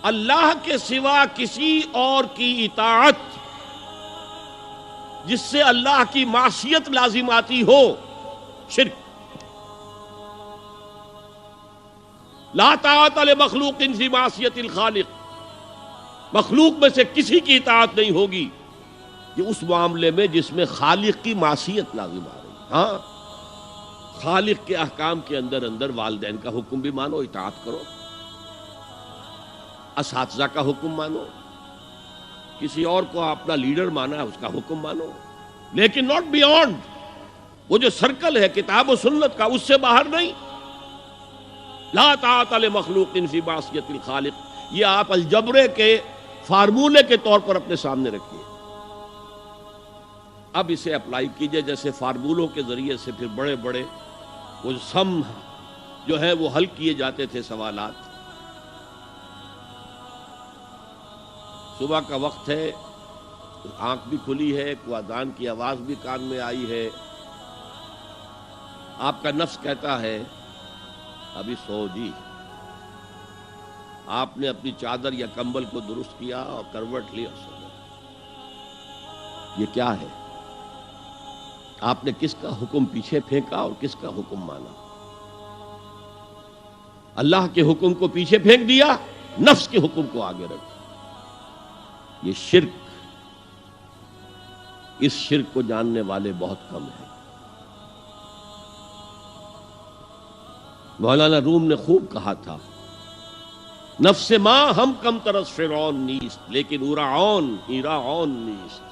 اللہ کے سوا کسی اور کی اطاعت جس سے اللہ کی معصیت لازم آتی ہو، شرک۔ لا طاعت لمخلوق فی معصیت الخالق، مخلوق میں سے کسی کی اطاعت نہیں ہوگی یہ اس معاملے میں جس میں خالق کی معصیت لازم آ رہی ہے۔ ہاں، خالق کے احکام کے اندر اندر والدین کا حکم بھی مانو، اطاعت کرو، اساتذہ کا حکم مانو، کسی اور کو اپنا لیڈر مانا ہے اس کا حکم مانو، لیکن ناٹ بیونڈ وہ جو سرکل ہے کتاب و سنت کا، اس سے باہر نہیں۔ لا طاعت لمخلوق فی معصیت الخالق، یہ آپ الجبرے کے فارمولے کے طور پر اپنے سامنے رکھیے۔ اب اسے اپلائی کیجئے، جیسے فارمولوں کے ذریعے سے پھر بڑے بڑے وہ سم جو ہے وہ حل کیے جاتے تھے سوالات۔ صبح کا وقت ہے، آنکھ بھی کھلی ہے، کوئی اذان کی آواز بھی کان میں آئی ہے، آپ کا نفس کہتا ہے ابھی سو جی۔ آپ نے اپنی چادر یا کمبل کو درست کیا اور کروٹ لی اور سو گئے۔ یہ کیا ہے؟ آپ نے کس کا حکم پیچھے پھینکا اور کس کا حکم مانا؟ اللہ کے حکم کو پیچھے پھینک دیا، نفس کے حکم کو آگے رکھا۔ یہ شرک، اس شرک کو جاننے والے بہت کم ہیں۔ مولانا روم نے خوب کہا تھا، نفس ماں ہم کم ترس فرعون نیست لیکن ایراعون نیست۔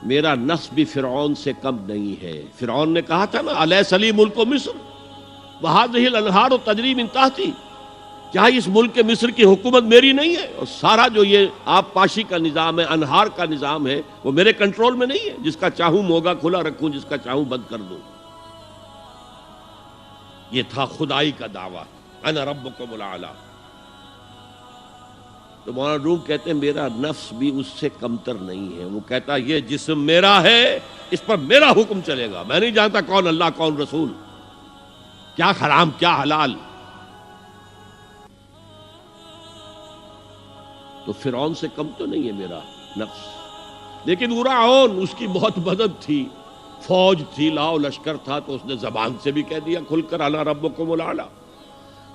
میرا نفس بھی فرعون سے کم نہیں ہے۔ فرعون نے کہا تھا نا الیس لی ملک مصر وہذہ الانہار تجری من تحتی، کیا اس ملک کے مصر کی حکومت میری نہیں ہے؟ اور سارا جو یہ آپ پاشی کا نظام ہے، انہار کا نظام ہے، وہ میرے کنٹرول میں نہیں ہے؟ جس کا چاہوں موگا کھلا رکھوں، جس کا چاہوں بند کر دوں۔ یہ تھا خدائی کا دعویٰ، انا ربکم الاعلی۔ تو مولانا روم کہتے ہیں میرا نفس بھی اس سے کمتر نہیں ہے۔ وہ کہتا یہ جسم میرا ہے، اس پر میرا حکم چلے گا، میں نہیں جانتا کون اللہ کون رسول، کیا حرام کیا حلال۔ تو فرعون سے کم تو نہیں ہے میرا نفس، لیکن ایراعون اس کی بہت مدد تھی، فوج تھی، لاؤ لشکر تھا، تو اس نے زبان سے بھی کہہ دیا کھل کر انا ربکم الاعلی۔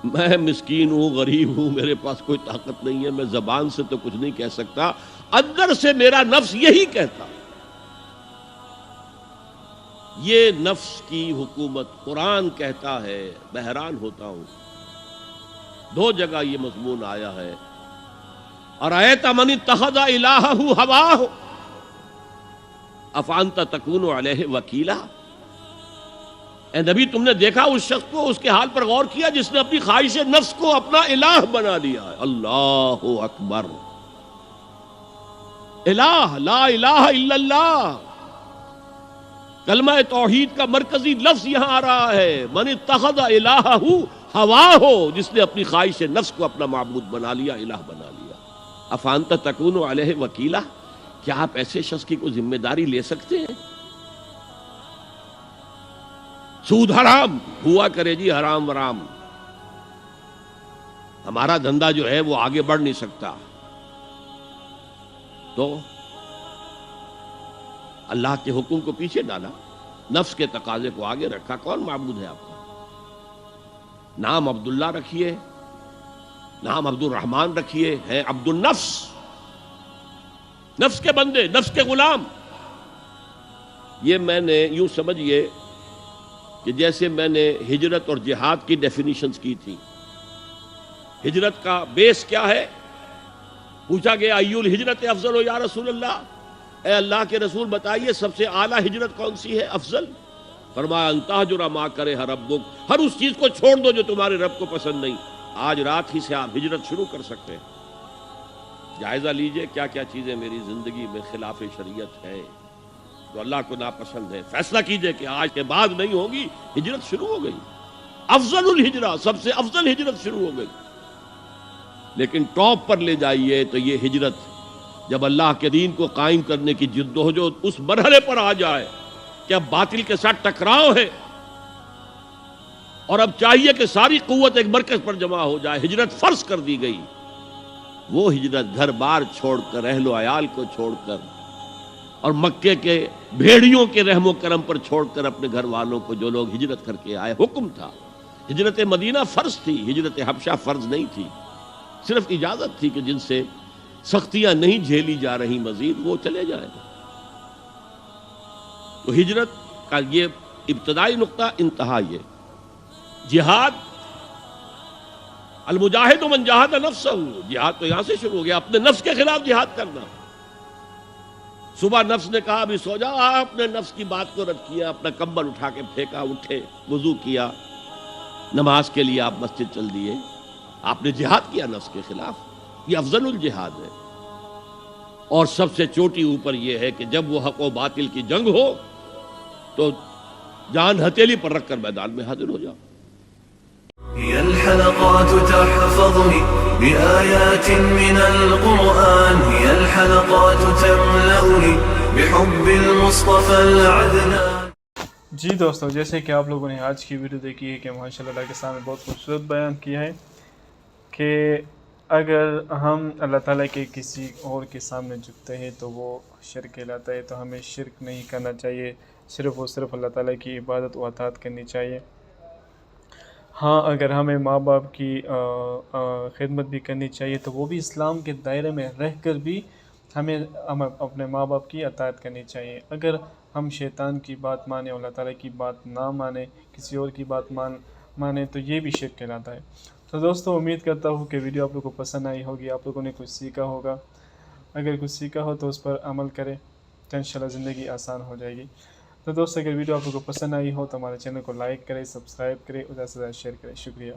میں مسکین ہوں، غریب ہوں، میرے پاس کوئی طاقت نہیں ہے، میں زبان سے تو کچھ نہیں کہہ سکتا، اندر سے میرا نفس یہی کہتا۔ یہ نفس کی حکومت قرآن کہتا ہے، میں حیران ہوتا ہوں، دو جگہ یہ مضمون آیا ہے، ارأیت من اتخذ الہہ ہواہ افانت تکون علیہ وکیلا۔ اے نبی تم نے دیکھا اس شخص کو، اس کے حال پر غور کیا جس نے اپنی خواہش نفس کو اپنا الہ بنا لیا ہے۔ اللہ اکبر، الہ، لا الہ الا اللہ، کلمہ توحید کا مرکزی لفظ یہاں آ رہا ہے، من اتخذ الہہ ہواہ، جس نے اپنی خواہش نفس کو اپنا معبود بنا لیا، الہ بنا لیا۔ افانت تکون علیہ وکیلا، کیا آپ ایسے شخص کی کوئی ذمہ داری لے سکتے ہیں؟ سود حرام ہوا کرے جی، حرام ورام، ہمارا دھندا جو ہے وہ آگے بڑھ نہیں سکتا۔ تو اللہ کے حکم کو پیچھے ڈالا، نفس کے تقاضے کو آگے رکھا۔ کون معبود ہے آپ کا؟ نام عبداللہ رکھیے، نام عبد الرحمن رکھیے، ہے عبد النفس، نفس کے بندے، نفس کے غلام۔ یہ میں نے یوں سمجھئے کہ جیسے میں نے ہجرت اور جہاد کی ڈیفینیشنز کی تھی۔ ہجرت کا بیس کیا ہے؟ پوچھا گیا ایو الہجرت افضل ہو یا رسول اللہ، اے اللہ کے رسول بتائیے سب سے اعلیٰ ہجرت کون سی ہے، افضل؟ فرمایا ان تہجر ما کرہ ربک، ہر اس چیز کو چھوڑ دو جو تمہارے رب کو پسند نہیں۔ آج رات ہی سے آپ ہجرت شروع کر سکتے ہیں۔ جائزہ لیجئے کیا کیا چیزیں میری زندگی میں خلاف شریعت ہے، جو اللہ کو ناپسند ہے، فیصلہ کیجئے کہ آج کے بعد نہیں ہوگی، ہجرت شروع ہو گئی، افضل الہجرہ، سب سے افضل ہجرت شروع ہو گئی۔ لیکن ٹاپ پر لے جائیے تو یہ ہجرت جب اللہ کے دین کو قائم کرنے کی جدوجہد اس مرحلے پر آ جائے کہ اب باطل کے ساتھ ٹکراؤ ہے اور اب چاہیے کہ ساری قوت ایک مرکز پر جمع ہو جائے، ہجرت فرض کر دی گئی، وہ ہجرت گھر بار چھوڑ کر، اہل و عیال کو چھوڑ کر، اور مکے کے بھیڑیوں کے رحم و کرم پر چھوڑ کر اپنے گھر والوں کو جو لوگ ہجرت کر کے آئے، حکم تھا۔ ہجرت مدینہ فرض تھی، ہجرت حبشہ فرض نہیں تھی، صرف اجازت تھی کہ جن سے سختیاں نہیں جھیلی جا رہی مزید وہ چلے جائیں۔ تو ہجرت کا یہ ابتدائی نقطہ، انتہا یہ جہاد، المجاہد من جاہد نفسہ، جہاد تو یہاں سے شروع ہو گیا، اپنے نفس کے خلاف جہاد کرنا۔ صبح نفس نے کہا ابھی سو جاؤ، آپ نے نفس کی بات کو رد کیا، اپنا کمبل اٹھا کے پھینکا، اٹھے، وضو کیا، نماز کے لیے آپ مسجد چل دیے، آپ نے جہاد کیا نفس کے خلاف۔ یہ افضل الجہاد ہے، اور سب سے چوٹی اوپر یہ ہے کہ جب وہ حق و باطل کی جنگ ہو تو جان ہتھیلی پر رکھ کر میدان میں حاضر ہو جاؤ۔ هي الحلقات تحفظني بآيات من القرآن، هي الحلقات تملأني بحب المصطفى العدنان۔ جی دوستو، جیسے کہ آپ لوگوں نے آج کی ویڈیو دیکھی ہے کہ ماشاءاللہ اللہ کے سامنے بہت خوبصورت بیان کیا ہے کہ اگر ہم اللہ تعالیٰ کے کسی اور کے سامنے جھکتے ہیں تو وہ شرک کہلاتا ہے، تو ہمیں شرک نہیں کرنا چاہیے، صرف اور صرف اللہ تعالیٰ کی عبادت و اطاعت کرنی چاہیے۔ ہاں، اگر ہمیں ماں باپ کی خدمت بھی کرنی چاہیے تو وہ بھی اسلام کے دائرے میں رہ کر بھی ہمیں اپنے ماں باپ کی اطاعت کرنی چاہیے۔ اگر ہم شیطان کی بات مانیں، اللہ تعالیٰ کی بات نہ مانیں، کسی اور کی بات مانیں تو یہ بھی شرک کہلاتا ہے۔ تو دوستو، امید کرتا ہوں کہ ویڈیو آپ لوگوں کو پسند آئی ہوگی، آپ لوگوں نے کچھ سیکھا ہوگا۔ اگر کچھ سیکھا ہو تو اس پر عمل کریں تو انشاءاللہ زندگی آسان ہو جائے گی۔ تو دوستو، اگر ویڈیو آپ لوگوں کو پسند آئی ہو تو ہمارے چینل کو لائک کریں، سبسکرائب کریں اور زیادہ سے زیادہ شیئر کریں۔ شکریہ۔